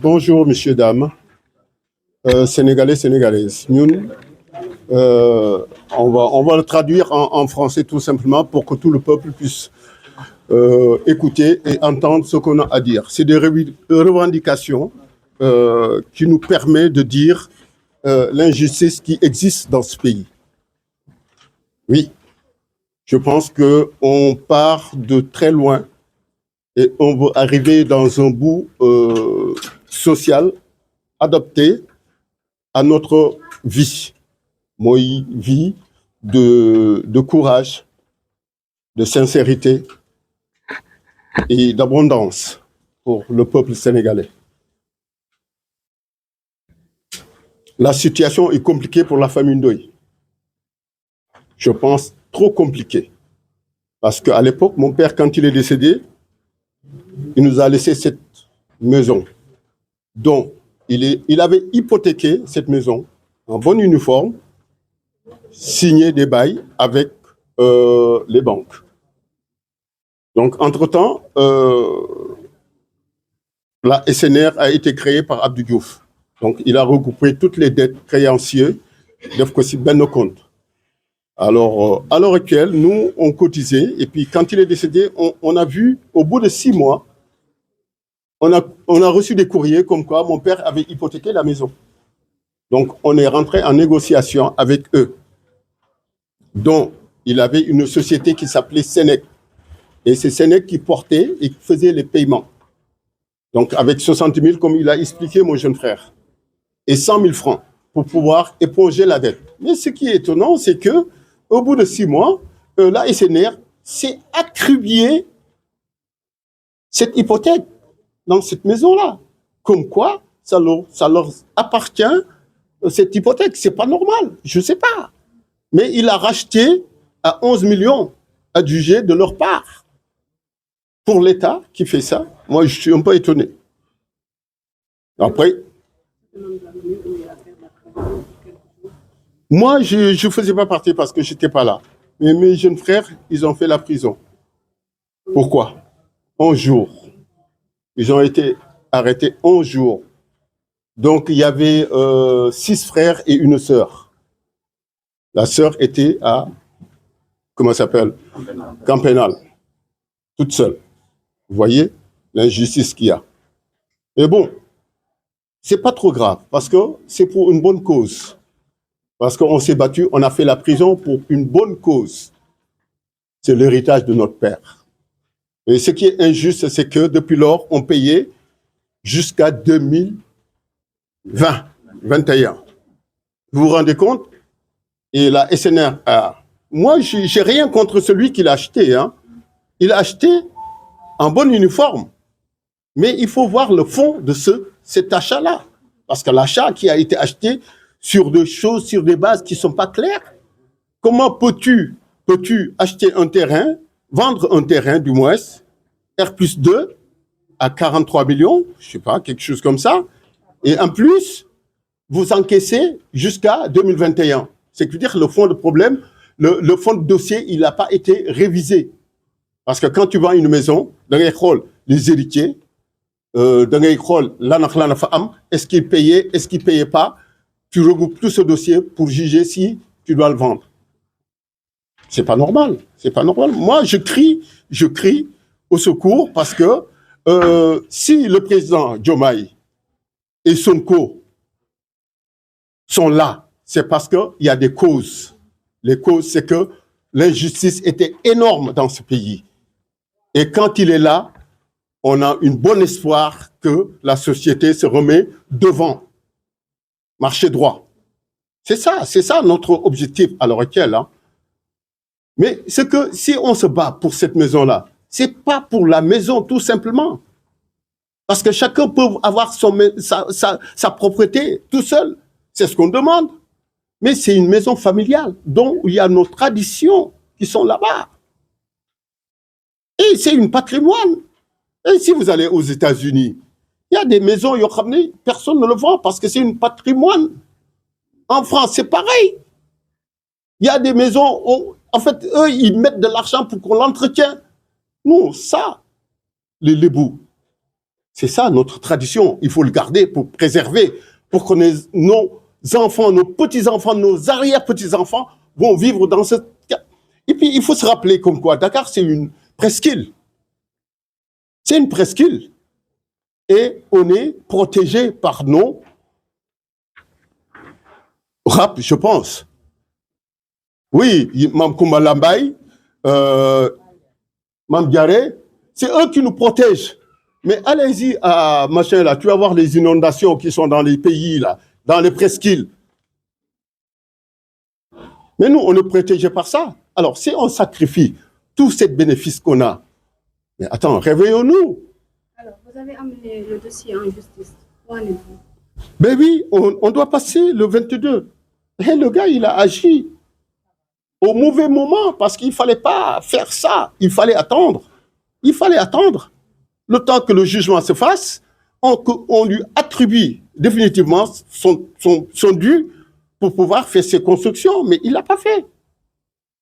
Bonjour, messieurs, dames, Sénégalais, Sénégalaises. On va le traduire en français tout simplement pour que tout le peuple puisse écouter et entendre ce qu'on a à dire. C'est des revendications qui nous permettent de dire l'injustice qui existe dans ce pays. Oui, je pense qu'on part de très loin et on veut arriver dans un bout social adapté à notre vie. Moi, vie de courage, de sincérité et d'abondance pour le peuple sénégalais. La situation est compliquée pour la famille Ndoye. Je pense trop compliquée. Parce qu'à l'époque, mon père, quand il est décédé, il nous a laissé cette maison dont il avait hypothéqué cette maison en bon uniforme, signé des bails avec les banques. Donc, entre-temps, la SNR a été créée par Abdou Diouf. Donc, il a regroupé toutes les dettes créanciers de nos comptes. Alors, à l'heure actuelle, nous, on cotisait. Et puis, quand il est décédé, on a vu, au bout de 6 mois, on a reçu des courriers comme quoi mon père avait hypothéqué la maison. Donc, on est rentré en négociation avec eux. Donc, il avait une société qui s'appelait Sénèque. Et c'est Sénèque qui portait et qui faisait les paiements. Donc, avec 60 000, comme il a expliqué mon jeune frère, et 100 000 francs pour pouvoir éponger la dette. Mais ce qui est étonnant, c'est que au bout de 6 mois, la SNR s'est attribué cette hypothèque dans cette maison-là. Comme quoi, ça leur appartient, cette hypothèque. C'est pas normal, je sais pas. Mais il a racheté à 11 millions adjugés de leur part. Pour l'État qui fait ça, moi, je suis un peu étonné. Après, moi, je ne faisais pas partie parce que je n'étais pas là. Mais mes jeunes frères, ils ont fait la prison. Pourquoi? 11 jours. Ils ont été arrêtés 11 jours. Donc, il y avait 6 frères et une sœur. La sœur était à, comment ça s'appelle? Camp pénal. Toute seule. Vous voyez l'injustice qu'il y a. Mais bon, c'est pas trop grave parce que c'est pour une bonne cause. Parce qu'on s'est battu, on a fait la prison pour une bonne cause. C'est l'héritage de notre père. Et ce qui est injuste, c'est que depuis lors, on payait jusqu'à 2020, 21. Vous vous rendez compte? Et la SNR moi, j'ai rien contre celui qui l'a acheté. Hein. Il a acheté en bon uniforme. Mais il faut voir le fond de cet achat-là. Parce que l'achat qui a été acheté sur des choses, sur des bases qui ne sont pas claires. Comment peux-tu acheter un terrain, vendre un terrain du moins, R+2 à 43 millions, je ne sais pas, quelque chose comme ça, et en plus, vous encaissez jusqu'à 2021. C'est que dire le fond de problème, le fond de dossier, il n'a pas été révisé. Parce que quand tu vends une maison, dans les héritiers, est-ce qu'il payait, est-ce qu'il ne payait pas, tu regroupes tout ce dossier pour juger si tu dois le vendre. C'est pas normal, c'est pas normal. Moi, je crie au secours parce que si le président Diomaye et Sonko sont là, c'est parce qu'il y a des causes. Les causes, c'est que l'injustice était énorme dans ce pays. Et quand il est là, on a une bonne espoir que la société se remet devant. Marché droit. C'est ça notre objectif à l'heure actuelle. Hein. Mais c'est que si on se bat pour cette maison-là, c'est pas pour la maison tout simplement. Parce que chacun peut avoir sa propriété tout seul. C'est ce qu'on demande. Mais c'est une maison familiale dont il y a nos traditions qui sont là-bas. Et c'est une patrimoine. Et si vous allez aux États-Unis, il y a des maisons, personne ne le vend parce que c'est une patrimoine. En France, c'est pareil. Il y a des maisons où, en fait, eux, ils mettent de l'argent pour qu'on l'entretienne. Nous, ça, les bouts. C'est ça notre tradition. Il faut le garder pour préserver, pour que nos enfants, nos petits-enfants, nos arrière-petits-enfants vont vivre dans ce... Et puis, il faut se rappeler comme quoi Dakar, c'est une presqu'île. C'est une presqu'île. Et on est protégé par nos rap, je pense. Oui, Mme Koumba Mme Diaré, c'est eux qui nous protègent. Mais allez-y à machin là, tu vas voir les inondations qui sont dans les pays là, dans les presqu'îles. Mais nous, on est protégés par ça. Alors, si on sacrifie tous ces bénéfices qu'on a, mais attends, réveillons-nous. Alors, vous avez amené le dossier en justice. Où en êtes-vous? Ben oui, on doit passer le 22. Et le gars, il a agi au mauvais moment parce qu'il ne fallait pas faire ça. Il fallait attendre. Il fallait attendre le temps que le jugement se fasse. On lui attribue définitivement son dû pour pouvoir faire ses constructions. Mais il ne l'a pas fait.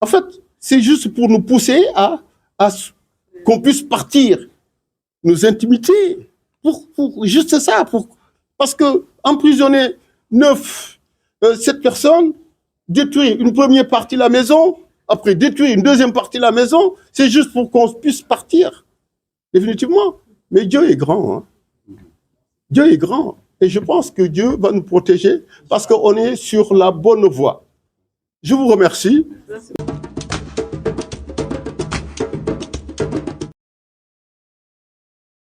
En fait, c'est juste pour nous pousser à qu'on puisse partir, nous intimider. Pour juste ça. Parce que emprisonner 7 personnes, détruire une première partie de la maison, après détruire une deuxième partie de la maison, c'est juste pour qu'on puisse partir, définitivement. Mais Dieu est grand. Hein? Dieu est grand. Et je pense que Dieu va nous protéger parce qu'on est sur la bonne voie. Je vous remercie. Merci.